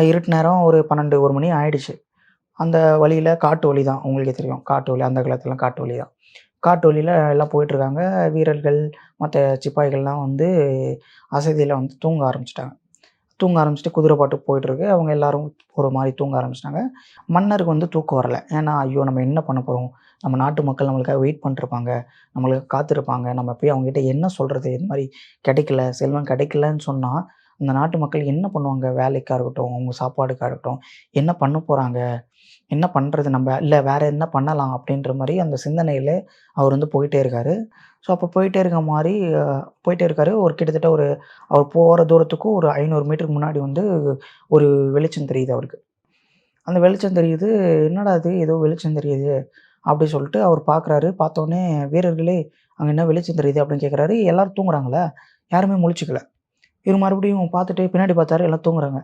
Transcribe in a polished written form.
இருட்டு நேரம் ஒரு 12, 1 மணி ஆயிடுச்சு. அந்த வழியில காட்டு வழி தான். உங்களுக்கே தெரியும். காட்டு வழி அந்த காலத்துலலாம் காட்டு வழி தான். காட்டு வழியில எல்லாம் போயிட்டுருக்காங்க. வீரர்கள், மத்த சிப்பாய்கள்லாம் வந்து அசதியில வந்து தூங்க ஆரம்பிச்சுட்டாங்க. தூங்க ஆரம்பிச்சுட்டு குதிரை பாட்டுக்கு போயிட்டுருக்கு. அவங்க எல்லாரும் ஒரு மாரி தூங்க ஆரம்பிச்சுட்டாங்க. மன்னருக்கு வந்து தூக்கம் வரல. ஏன்னா, ஐயோ! நம்ம என்ன பண்ண போறோம்? நம்ம நாட்டு மக்கள் நம்மளுக்காக வெயிட் பண்ணிட்டுருப்பாங்க. நம்மளுக்கு காத்திருப்பாங்க. நம்ம போய் அவங்ககிட்ட என்ன சொல்றது? இந்த மாரி கிடைக்கல, செல்வம் கிடைக்கலன்னு சொன்னா, அந்த நாட்டு மக்கள் என்ன பண்ணுவாங்க? வேலைக்கா இருக்கட்டும், அவங்க சாப்பாடுக்கா இருக்கட்டும், என்ன பண்ண போறாங்க? என்ன பண்றது நம்ப? இல்ல வேற என்ன பண்ணலாம்? அப்படின்ற மாரி அந்த சிந்தனையில அவர் வந்து போயிட்டே இருக்காரு. ஸோ, அப்போ போயிட்டே இருக்க மாரி போயிட்டே இருக்காரு. ஒரு கிட்டத்தட்ட அவர் போற தூரத்துக்கும் ஒரு 500 மீட்டருக்கு முன்னாடி வந்து ஒரு வெளிச்சம் தெரியுது அவருக்கு. அந்த வெளிச்சம் தெரியுது. "என்னடா இது? ஏதோ வெளிச்சம் தெரியுது." அப்படி சொல்லிட்டு அவர் பார்க்குறாரு. பார்த்தோனே, "வீரர்களே, அங்க என்ன வெளிச்சம் தெரியுது?" அப்படின்னு கேட்குறாரு. எல்லாரும் தூங்குறாங்கல்ல. யாருமே முழிச்சுக்கல. இவரு மறுபடியும் பார்த்துட்டு பின்னாடி பார்த்தாரு. எல்லாம் தூங்குறாங்க.